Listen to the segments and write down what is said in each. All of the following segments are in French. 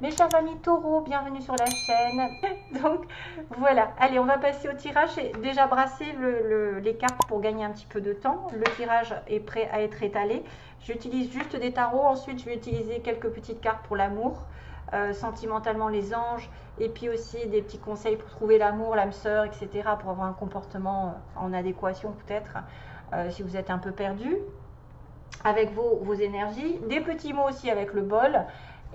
Mes chers amis taureaux, bienvenue sur la chaîne. Donc voilà, allez, on va passer au tirage. J'ai déjà brassé les cartes pour gagner un petit peu de temps. Le tirage est prêt à être étalé. J'utilise juste des tarots. Ensuite, je vais utiliser quelques petites cartes pour l'amour, sentimentalement les anges, et puis aussi des petits conseils pour trouver l'amour, l'âme sœur, etc. pour avoir un comportement en adéquation peut-être, si vous êtes un peu perdu avec vos énergies. Des petits mots aussi avec le bol.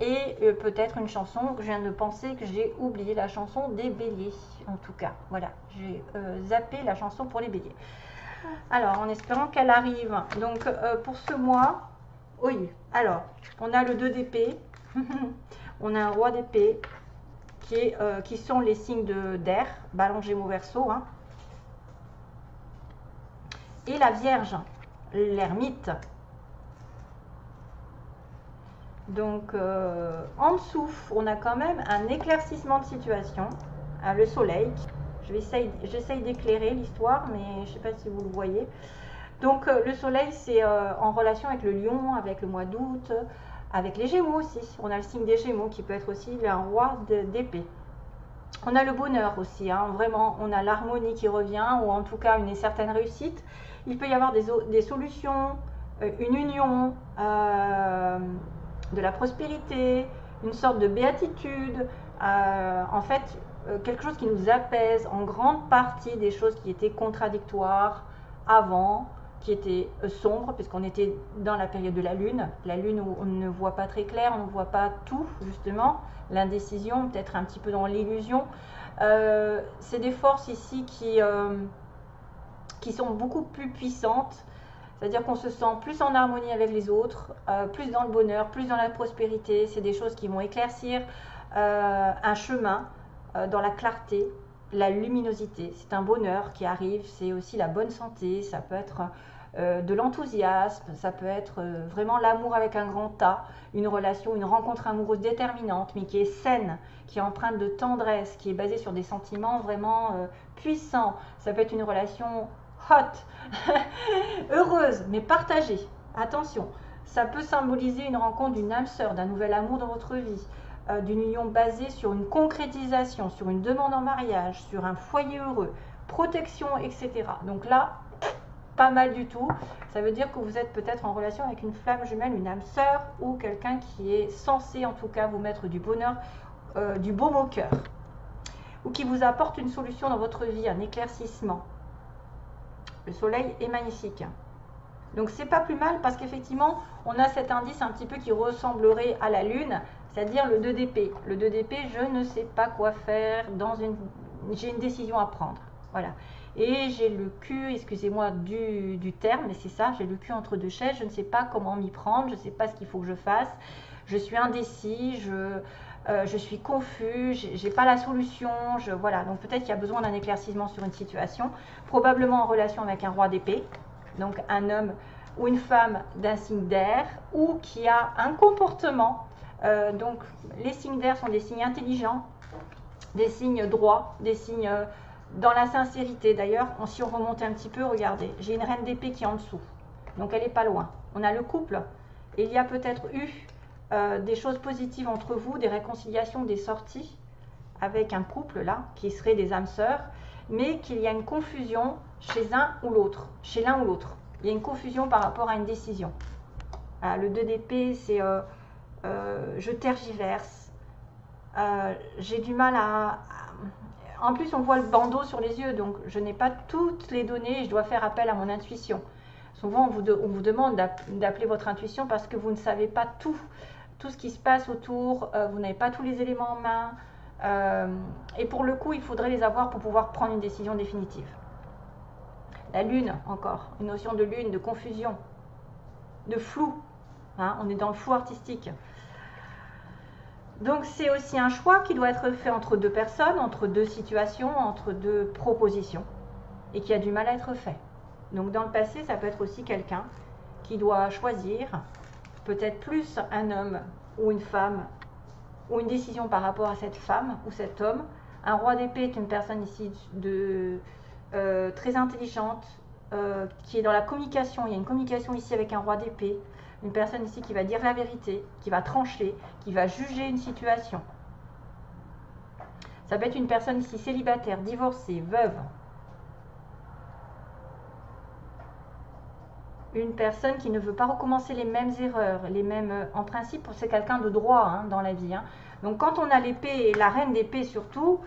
Et peut-être une chanson que je viens de penser que j'ai oublié, la chanson des béliers. En tout cas, voilà, j'ai zappé la chanson pour les béliers. Alors, en espérant qu'elle arrive. Donc, pour ce mois, oui. Alors, on a le 2 d'épée. On a un roi d'épée qui sont les signes d'air, Balance, Gémeaux, Verseau. Hein. Et la Vierge, l'ermite. Donc, en dessous, on a quand même un éclaircissement de situation, le soleil. J'essaye d'éclairer l'histoire, mais je ne sais pas si vous le voyez. Donc, le soleil, c'est en relation avec le lion, avec le mois d'août, avec les gémeaux aussi. On a le signe des gémeaux qui peut être aussi un roi d'épée. On a le bonheur aussi, hein, vraiment, on a l'harmonie qui revient, ou en tout cas une certaine réussite. Il peut y avoir des solutions, une union, de la prospérité, une sorte de béatitude, en fait quelque chose qui nous apaise en grande partie des choses qui étaient contradictoires avant, qui étaient sombres, puisqu'on était dans la période de la lune où on ne voit pas très clair, on ne voit pas tout justement, l'indécision, peut-être un petit peu dans l'illusion. C'est des forces ici qui sont beaucoup plus puissantes. C'est-à-dire qu'on se sent plus en harmonie avec les autres, plus dans le bonheur, plus dans la prospérité. C'est des choses qui vont éclaircir un chemin dans la clarté, la luminosité. C'est un bonheur qui arrive, c'est aussi la bonne santé, ça peut être de l'enthousiasme, ça peut être vraiment l'amour avec un grand A, une relation, une rencontre amoureuse déterminante, mais qui est saine, qui est empreinte de tendresse, qui est basée sur des sentiments vraiment puissants. Ça peut être une relation hot, heureuse, mais partagée. Attention, ça peut symboliser une rencontre d'une âme sœur, d'un nouvel amour dans votre vie, d'une union basée sur une concrétisation, sur une demande en mariage, sur un foyer heureux, protection, etc. Donc là, pas mal du tout. Ça veut dire que vous êtes peut-être en relation avec une flamme jumelle, une âme sœur, ou quelqu'un qui est censé en tout cas vous mettre du bonheur, du baume au cœur, ou qui vous apporte une solution dans votre vie, un éclaircissement. Le soleil est magnifique. Donc c'est pas plus mal parce qu'effectivement on a cet indice un petit peu qui ressemblerait à la lune, c'est-à-dire le 2 d'épée. Le 2 d'épée, je ne sais pas quoi faire, j'ai une décision à prendre. Voilà. Et j'ai le cul, excusez-moi du terme, mais c'est ça, j'ai le cul entre deux chaises, je ne sais pas comment m'y prendre, je ne sais pas ce qu'il faut que je fasse, je suis indécis, je suis confus, j'ai pas la solution, voilà. Donc peut-être qu'il y a besoin d'un éclaircissement sur une situation, probablement en relation avec un roi d'épée, donc un homme ou une femme d'un signe d'air, ou qui a un comportement. Donc les signes d'air sont des signes intelligents, des signes droits, des signes dans la sincérité. D'ailleurs, si on remonte un petit peu, regardez, j'ai une reine d'épée qui est en dessous, donc elle n'est pas loin. On a le couple, et il y a peut-être eu des choses positives entre vous, des réconciliations, des sorties avec un couple là, qui serait des âmes sœurs, mais qu'il y a une confusion chez un ou l'autre, chez l'un ou l'autre. Il y a une confusion par rapport à une décision. Le 2 d'épée, c'est je tergiverse, j'ai du mal en plus, on voit le bandeau sur les yeux, donc je n'ai pas toutes les données et je dois faire appel à mon intuition. Souvent, on vous demande d'appeler votre intuition parce que vous ne savez pas tout ce qui se passe autour, vous n'avez pas tous les éléments en main. Et pour le coup, il faudrait les avoir pour pouvoir prendre une décision définitive. La lune, encore, une notion de lune, de confusion, de flou. Hein, on est dans le flou artistique. Donc c'est aussi un choix qui doit être fait entre deux personnes, entre deux situations, entre deux propositions, et qui a du mal à être fait. Donc dans le passé, ça peut être aussi quelqu'un qui doit choisir, peut-être plus un homme ou une femme, ou une décision par rapport à cette femme ou cet homme. Un roi d'épée est une personne ici très intelligente, qui est dans la communication. Il y a une communication ici avec un roi d'épée. Une personne ici qui va dire la vérité, qui va trancher, qui va juger une situation. Ça peut être une personne ici célibataire, divorcée, veuve. Une personne qui ne veut pas recommencer les mêmes erreurs, les mêmes... En principe, c'est quelqu'un de droit hein, dans la vie. Hein. Donc quand on a l'épée, et la reine d'épée surtout,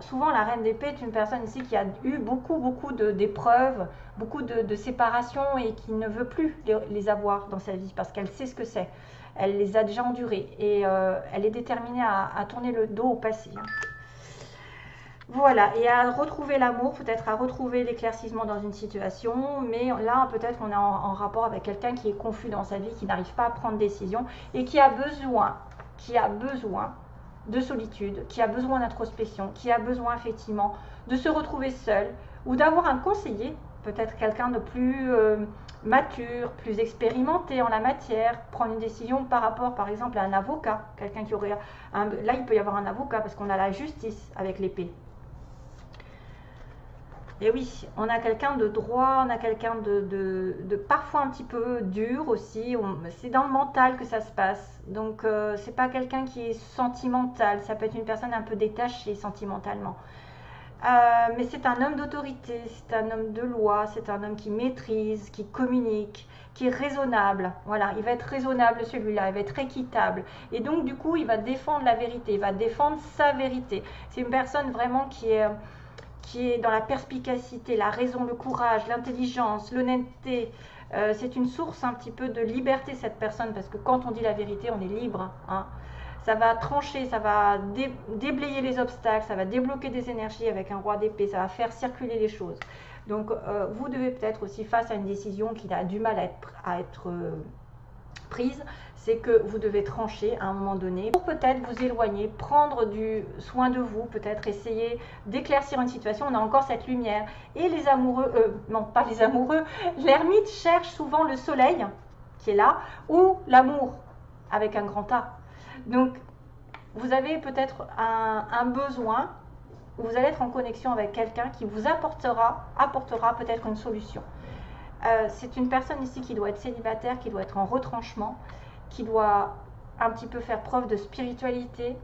souvent la reine d'épée est une personne ici qui a eu beaucoup d'épreuves, beaucoup de séparations et qui ne veut plus les avoir dans sa vie parce qu'elle sait ce que c'est. Elle les a déjà endurées et elle est déterminée à tourner le dos au passé. Hein. Voilà, et à retrouver l'amour, peut-être à retrouver l'éclaircissement dans une situation, mais là peut-être on est en rapport avec quelqu'un qui est confus dans sa vie, qui n'arrive pas à prendre décision et qui a besoin de solitude, qui a besoin d'introspection, qui a besoin effectivement de se retrouver seul ou d'avoir un conseiller, peut-être quelqu'un de plus mature, plus expérimenté en la matière, prendre une décision par rapport par exemple à un avocat, quelqu'un qui aurait... Là il peut y avoir un avocat parce qu'on a la justice avec l'épée. Et oui, on a quelqu'un de droit, on a quelqu'un de parfois un petit peu dur aussi. C'est dans le mental que ça se passe. Donc, c'est pas quelqu'un qui est sentimental. Ça peut être une personne un peu détachée sentimentalement. Mais c'est un homme d'autorité, c'est un homme de loi, c'est un homme qui maîtrise, qui communique, qui est raisonnable. Voilà, il va être raisonnable celui-là, il va être équitable. Et donc, du coup, il va défendre la vérité, il va défendre sa vérité. C'est une personne vraiment qui est dans la perspicacité, la raison, le courage, l'intelligence, l'honnêteté. C'est une source un petit peu de liberté, cette personne, parce que quand on dit la vérité, on est libre. Hein. Ça va trancher, ça va déblayer les obstacles, ça va débloquer des énergies avec un roi d'épée, ça va faire circuler les choses. Donc, vous devez peut-être aussi, face à une décision qui a du mal à être prise, c'est que vous devez trancher à un moment donné pour peut-être vous éloigner, prendre du soin de vous, peut-être essayer d'éclaircir une situation. On a encore cette lumière. Et les amoureux, non pas les amoureux, l'ermite cherche souvent le soleil qui est là ou l'amour avec un grand A. Donc vous avez peut-être un besoin où vous allez être en connexion avec quelqu'un qui vous apportera peut-être une solution. C'est une personne ici qui doit être célibataire, qui doit être en retranchement, qui doit un petit peu faire preuve de spiritualité,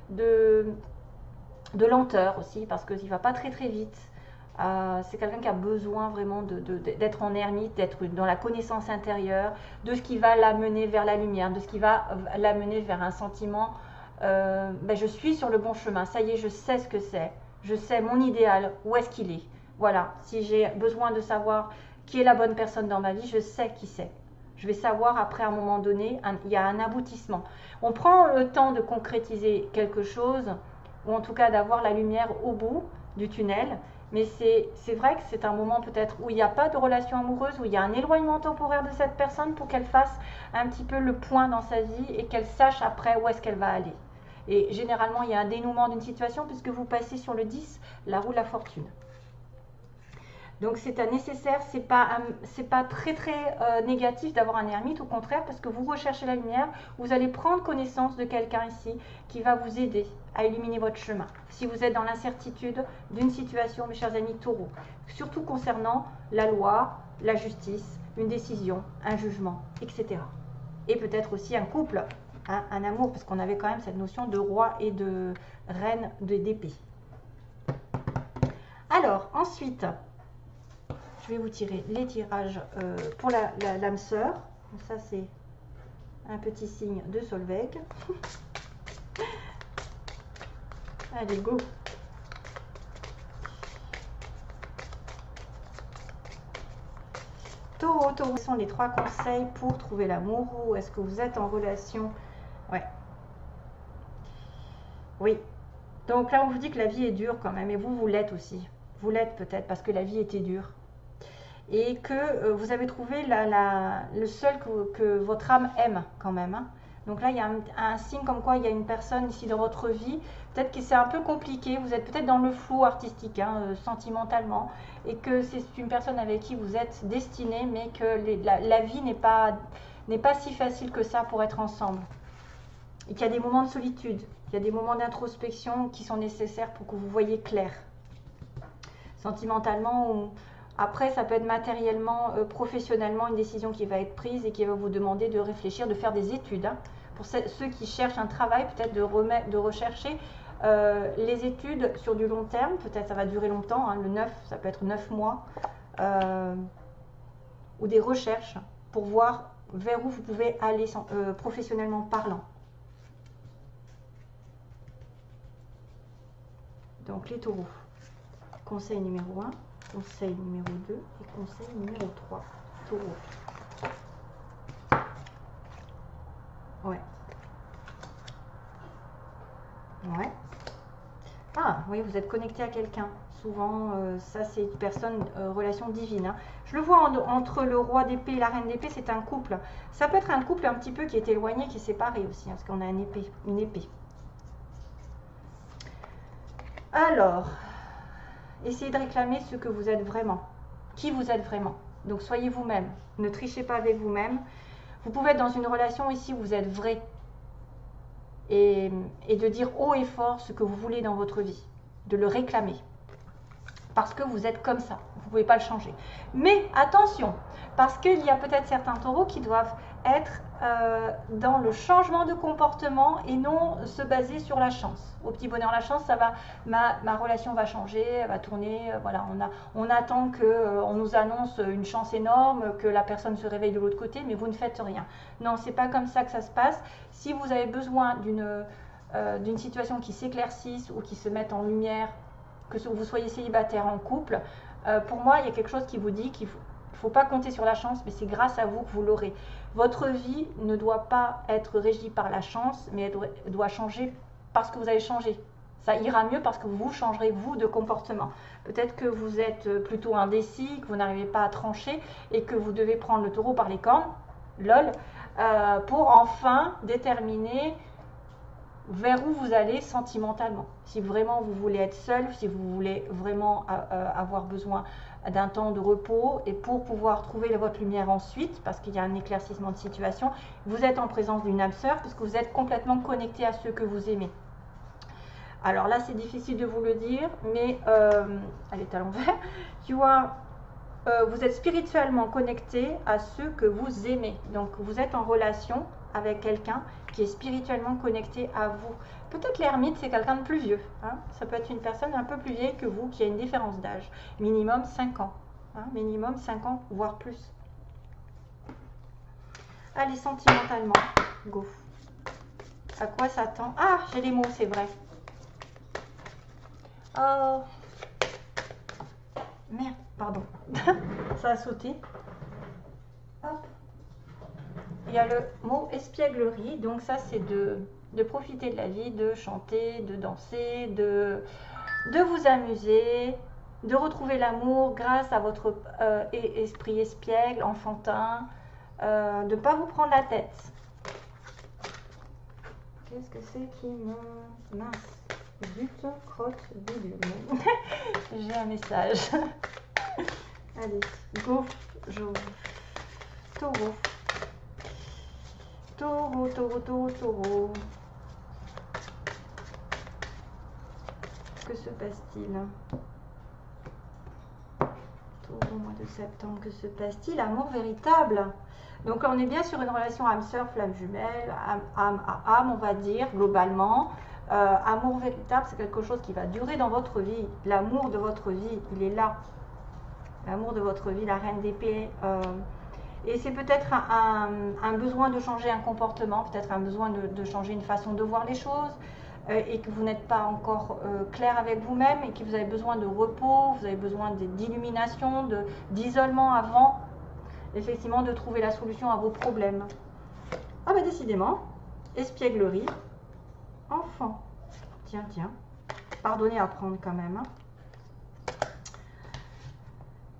de lenteur aussi, parce qu'il ne va pas très vite. C'est quelqu'un qui a besoin vraiment d'être en ermite, d'être dans la connaissance intérieure, de ce qui va l'amener vers la lumière, de ce qui va l'amener vers un sentiment, je suis sur le bon chemin, ça y est, je sais ce que c'est, je sais mon idéal, où est-ce qu'il est. Voilà, si j'ai besoin de savoir qui est la bonne personne dans ma vie, je sais qui c'est. Je vais savoir après à un moment donné, il y a un aboutissement. On prend le temps de concrétiser quelque chose, ou en tout cas d'avoir la lumière au bout du tunnel, mais c'est vrai que c'est un moment peut-être où il n'y a pas de relation amoureuse, où il y a un éloignement temporaire de cette personne pour qu'elle fasse un petit peu le point dans sa vie et qu'elle sache après où est-ce qu'elle va aller. Et généralement, il y a un dénouement d'une situation puisque vous passez sur le 10, la roue de la fortune. Donc c'est un nécessaire, c'est pas très négatif d'avoir un ermite, au contraire, parce que vous recherchez la lumière, vous allez prendre connaissance de quelqu'un ici qui va vous aider à illuminer votre chemin. Si vous êtes dans l'incertitude d'une situation, mes chers amis taureaux, surtout concernant la loi, la justice, une décision, un jugement, etc. Et peut-être aussi un couple, hein, un amour, parce qu'on avait quand même cette notion de roi et de reine d'épée. Alors, ensuite... je vais vous tirer les tirages pour l'âme sœur. Ça, c'est un petit signe de Solveig. Allez, go! Taureau, quels sont les 3 conseils pour trouver l'amour? Ou est-ce que vous êtes en relation? Ouais. Oui. Donc là, on vous dit que la vie est dure quand même. Et vous l'êtes aussi. Vous l'êtes peut-être parce que la vie était dure. Et que vous avez trouvé le seul que votre âme aime quand même. Hein. Donc là, il y a un signe comme quoi il y a une personne ici dans votre vie. Peut-être que c'est un peu compliqué, vous êtes peut-être dans le flou artistique, hein, sentimentalement, et que c'est une personne avec qui vous êtes destiné, mais que la vie n'est pas si facile que ça pour être ensemble. Et qu'il y a des moments de solitude, il y a des moments d'introspection qui sont nécessaires pour que vous voyez clair. Sentimentalement, Après, ça peut être matériellement, professionnellement, une décision qui va être prise et qui va vous demander de réfléchir, de faire des études. Hein. Pour ceux qui cherchent un travail, peut-être de rechercher les études sur du long terme. Peut-être ça va durer longtemps, hein, ça peut être 9 mois. Ou des recherches pour voir vers où vous pouvez aller professionnellement parlant. Donc les taureaux. Conseil numéro 1, conseil numéro 2 et conseil numéro 3. Taureau. Ouais. Ouais. Ah, oui, vous êtes connecté à quelqu'un. Souvent, ça c'est une personne, relation divine. Hein. Je le vois entre le roi d'épée et la reine d'épée, c'est un couple. Ça peut être un couple un petit peu qui est éloigné, qui est séparé aussi, hein, parce qu'on a une épée. Alors, essayez de réclamer ce que vous êtes vraiment, qui vous êtes vraiment. Donc soyez vous-même, ne trichez pas avec vous-même. Vous pouvez être dans une relation ici où vous êtes vrai et de dire haut et fort ce que vous voulez dans votre vie, de le réclamer. Parce que vous êtes comme ça, vous ne pouvez pas le changer. Mais attention, parce qu'il y a peut-être certains taureaux qui doivent être dans le changement de comportement et non se baser sur la chance. Au petit bonheur, la chance, ça va, ma relation va changer, elle va tourner. Voilà, on attend qu'on nous annonce une chance énorme, que la personne se réveille de l'autre côté, mais vous ne faites rien. Non, c'est pas comme ça que ça se passe. Si vous avez besoin d'une situation qui s'éclaircisse ou qui se mette en lumière, que vous soyez célibataire en couple, pour moi, il y a quelque chose qui vous dit qu'il ne faut pas compter sur la chance, mais c'est grâce à vous que vous l'aurez. Votre vie ne doit pas être régie par la chance, mais elle doit changer parce que vous avez changé. Ça ira mieux parce que vous changerez, vous, de comportement. Peut-être que vous êtes plutôt indécis, que vous n'arrivez pas à trancher et que vous devez prendre le taureau par les cornes, lol, pour enfin déterminer vers où vous allez sentimentalement. Si vraiment vous voulez être seul, si vous voulez vraiment avoir besoin d'un temps de repos et pour pouvoir trouver votre lumière ensuite, parce qu'il y a un éclaircissement de situation, vous êtes en présence d'une âme sœur puisque vous êtes complètement connecté à ceux que vous aimez. Alors là, c'est difficile de vous le dire, mais elle est à l'envers. Vous êtes spirituellement connecté à ceux que vous aimez. Donc vous êtes en relation avec quelqu'un qui est spirituellement connecté à vous. Peut-être l'ermite, c'est quelqu'un de plus vieux. Hein. Ça peut être une personne un peu plus vieille que vous, qui a une différence d'âge. Minimum 5 ans. Hein. Minimum 5 ans, voire plus. Allez, sentimentalement. Go. À quoi ça tend? Ah, j'ai les mots, c'est vrai. Oh. Merde, pardon. Ça a sauté. Hop. Il y a le mot espièglerie, donc ça c'est de profiter de la vie, de chanter, de danser, de vous amuser, de retrouver l'amour grâce à votre esprit espiègle, enfantin, de ne pas vous prendre la tête. Qu'est-ce que c'est qui me... Mince, zut, crotte, bidule. J'ai un message. Allez, go, taureau. Taureau, taureau, taureau, taureau. Que se passe-t-il? Taureau, mois de septembre, que se passe-t-il? Amour véritable. Donc on est bien sur une relation âme-sœur, flamme jumelle, âme à âme, on va dire, globalement. Amour véritable, c'est quelque chose qui va durer dans votre vie. L'amour de votre vie, il est là. L'amour de votre vie, la reine d'épée. Et c'est peut-être un besoin de changer un comportement, peut-être un besoin de changer une façon de voir les choses, et que vous n'êtes pas encore clair avec vous-même, et que vous avez besoin de repos, vous avez besoin d'illumination, d'isolement avant, effectivement, de trouver la solution à vos problèmes. Ah bah décidément, espièglerie, enfant. Tiens, tiens, pardonnez à prendre quand même. Hein.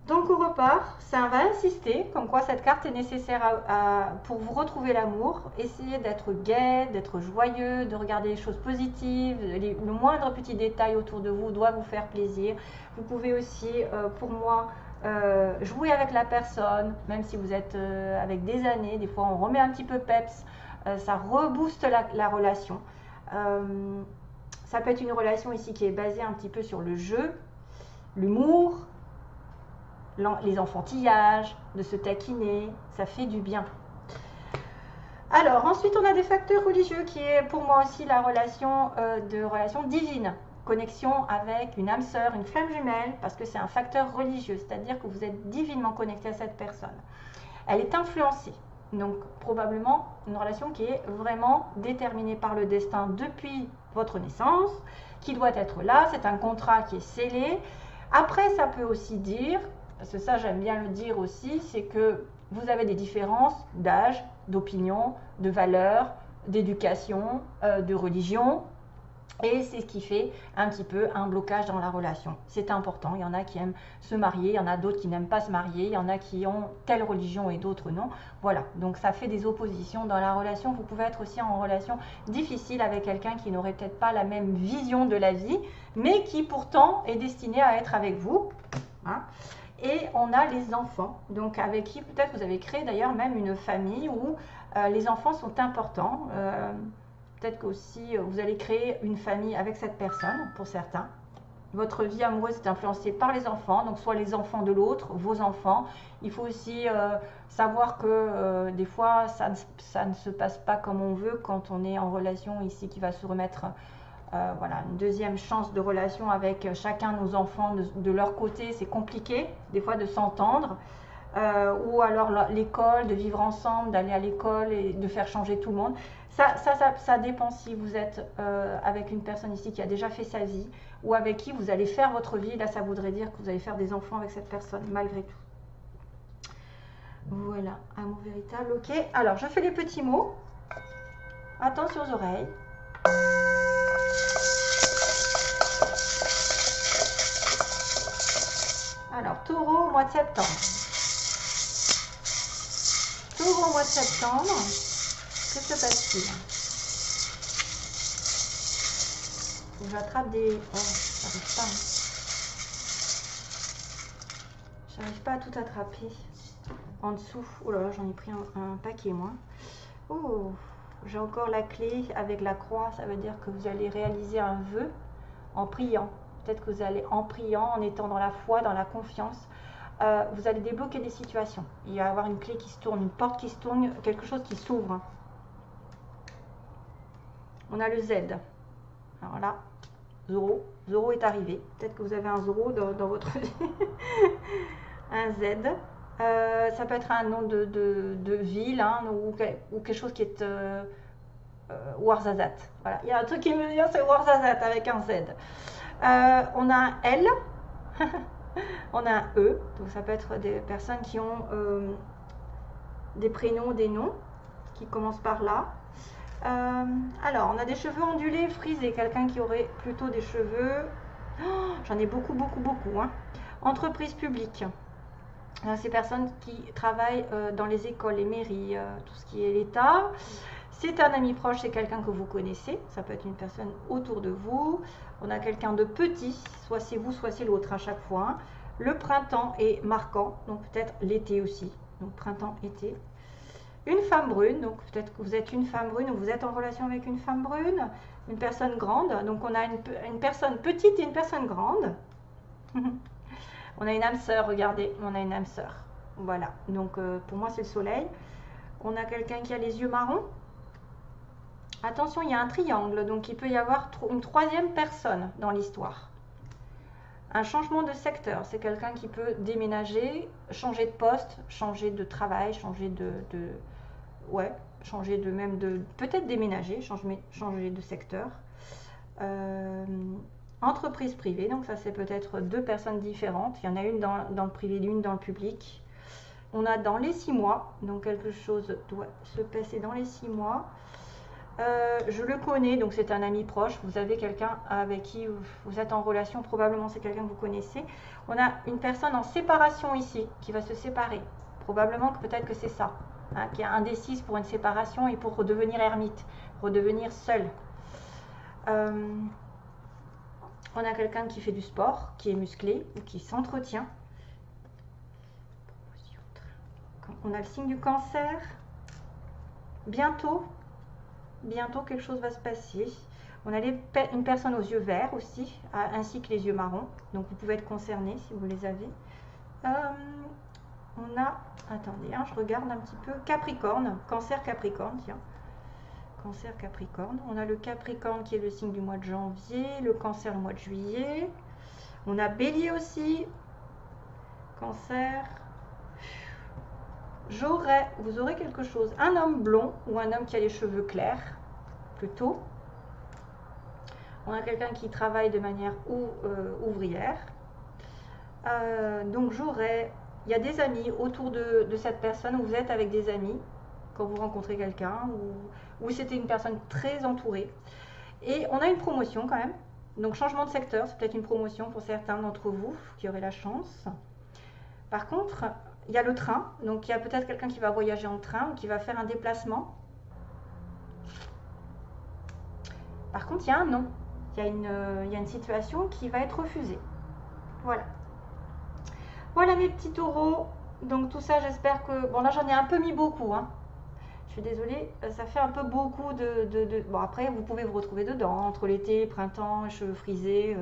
Donc on repart, ça va insister, comme quoi cette carte est nécessaire pour vous retrouver l'amour. Essayez d'être gai, d'être joyeux, de regarder les choses positives. Le moindre petit détail autour de vous doit vous faire plaisir. Vous pouvez aussi, pour moi, jouer avec la personne, même si vous êtes avec des années. Des fois on remet un petit peu peps, ça rebooste la relation. Ça peut être une relation ici qui est basée un petit peu sur le jeu, l'humour, les enfantillages, de se taquiner, ça fait du bien. Alors ensuite on a des facteurs religieux qui est pour moi aussi la relation divine, connexion avec une âme sœur, une flamme jumelle, parce que c'est un facteur religieux, c'est-à-dire que vous êtes divinement connecté à cette personne. Elle est influencée, donc probablement une relation qui est vraiment déterminée par le destin depuis votre naissance, qui doit être là, c'est un contrat qui est scellé. Après ça peut aussi dire, parce que ça j'aime bien le dire aussi, c'est que vous avez des différences d'âge, d'opinion, de valeurs, d'éducation, de religion. Et c'est ce qui fait un petit peu un blocage dans la relation. C'est important. Il y en a qui aiment se marier, il y en a d'autres qui n'aiment pas se marier, il y en a qui ont telle religion et d'autres non. Voilà, donc ça fait des oppositions dans la relation. Vous pouvez être aussi en relation difficile avec quelqu'un qui n'aurait peut-être pas la même vision de la vie, mais qui pourtant est destiné à être avec vous. Hein. Et on a les enfants, donc avec qui peut-être vous avez créé d'ailleurs même une famille où les enfants sont importants. Peut-être qu'aussi vous allez créer une famille avec cette personne, pour certains. Votre vie amoureuse est influencée par les enfants, donc soit les enfants de l'autre, vos enfants. Il faut aussi savoir que des fois, ça ne se passe pas comme on veut quand on est en relation ici, qui va se remettre voilà, une deuxième chance de relation avec chacun de nos enfants de leur côté. C'est compliqué, des fois, de s'entendre. Ou alors l'école, de vivre ensemble, d'aller à l'école et de faire changer tout le monde. Ça dépend si vous êtes avec une personne ici qui a déjà fait sa vie ou avec qui vous allez faire votre vie. Là, ça voudrait dire que vous allez faire des enfants avec cette personne, malgré tout. Voilà, amour véritable, ok. Alors, je fais les petits mots. Attention aux oreilles. Alors, taureau, mois de septembre. Taureau, mois de septembre. Que se passe-t-il? J'attrape des... Oh, j'arrive pas. J'arrive pas à tout attraper. En dessous. Oh là là, j'en ai pris un paquet, moi. Oh, j'ai encore la clé avec la croix. Ça veut dire que vous allez réaliser un vœu en priant. Peut-être que vous allez, en priant, en étant dans la foi, dans la confiance, vous allez débloquer des situations. Il va y avoir une clé qui se tourne, une porte qui se tourne, quelque chose qui s'ouvre. On a le Z. Alors là, Zoro. Zoro est arrivé. Peut-être que vous avez un Zoro dans votre vie. Un Z. Ça peut être un nom de ville hein, ou quelque chose qui est Ouarzazate. Voilà. Il y a un truc qui me vient, c'est Ouarzazate avec un Z. On a un L. On a un E. Donc ça peut être des personnes qui ont des prénoms, des noms qui commencent par là. Alors, on a des cheveux ondulés, frisés. Quelqu'un qui aurait plutôt des cheveux... Oh, j'en ai beaucoup, beaucoup, beaucoup. Hein. Entreprise publique. Ces personnes qui travaillent dans les écoles, les mairies, tout ce qui est l'État. C'est un ami proche, c'est quelqu'un que vous connaissez. Ça peut être une personne autour de vous. On a quelqu'un de petit, soit c'est vous, soit c'est l'autre à chaque fois. Hein. Le printemps est marquant, donc peut-être l'été aussi. Donc printemps, été. Une femme brune, donc peut-être que vous êtes une femme brune ou vous êtes en relation avec une femme brune. Une personne grande, donc on a une personne petite et une personne grande. On a une âme sœur, regardez, on a une âme sœur. Voilà, donc pour moi c'est le soleil. On a quelqu'un qui a les yeux marrons. Attention, il y a un triangle, donc il peut y avoir une troisième personne dans l'histoire. Un changement de secteur, c'est quelqu'un qui peut déménager, changer de poste, changer de travail, changer ouais, changer de même de... Peut-être déménager, changer de secteur. Entreprise privée, donc ça c'est peut-être deux personnes différentes. Il y en a une dans le privé, une dans le public. On a dans les 6 mois, donc quelque chose doit se passer dans les 6 mois. Je le connais, donc c'est un ami proche. Vous avez quelqu'un avec qui vous êtes en relation, probablement c'est quelqu'un que vous connaissez. On a une personne en séparation ici, qui va se séparer. Probablement que peut-être que c'est ça, hein, qui est indécise pour une séparation et pour redevenir ermite, redevenir seul. On a quelqu'un qui fait du sport, qui est musclé, ou qui s'entretient. On a le signe du cancer. Bientôt quelque chose va se passer. On a une personne aux yeux verts aussi, ainsi que les yeux marrons. Donc vous pouvez être concerné si vous les avez. On a, attendez, hein, je regarde un petit peu, Capricorne, Cancer Capricorne, tiens. Cancer Capricorne. On a le Capricorne qui est le signe du mois de janvier, le Cancer le mois de juillet. On a Bélier aussi, Cancer. Vous aurez quelque chose, un homme blond ou un homme qui a les cheveux clairs, plutôt. On a quelqu'un qui travaille de manière ouvrière. Donc il y a des amis autour de cette personne, où vous êtes avec des amis quand vous rencontrez quelqu'un, ou c'était une personne très entourée. Et on a une promotion quand même. Donc changement de secteur, c'est peut-être une promotion pour certains d'entre vous qui auraient la chance. Par contre, il y a le train, donc il y a peut-être quelqu'un qui va voyager en train ou qui va faire un déplacement. Par contre, il y a un non. Il y a une situation qui va être refusée. Voilà. Voilà mes petits taureaux. Donc tout ça, j'espère que... Bon, là, j'en ai un peu mis beaucoup, hein. Je suis désolée, ça fait un peu beaucoup de... Bon, après, vous pouvez vous retrouver dedans, entre l'été, printemps, cheveux frisés,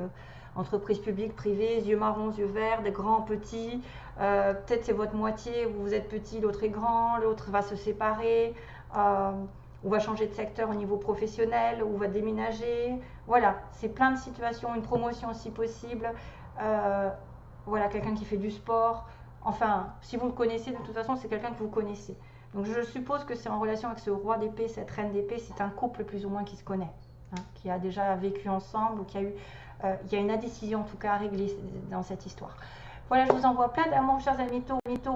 entreprise publique, privée, yeux marrons, yeux verts, des grands, petits. Peut-être c'est votre moitié, vous êtes petit, l'autre est grand, l'autre va se séparer, ou va changer de secteur au niveau professionnel, ou va déménager. Voilà, c'est plein de situations, une promotion si possible. Voilà, quelqu'un qui fait du sport. Enfin, si vous le connaissez, de toute façon, c'est quelqu'un que vous connaissez. Donc je suppose que c'est en relation avec ce roi d'épée, cette reine d'épée, c'est un couple plus ou moins qui se connaît, hein, qui a déjà vécu ensemble, ou qui a eu, il y a une indécision en tout cas à régler dans cette histoire. Voilà, je vous envoie plein d'amour, chers amis taureaux.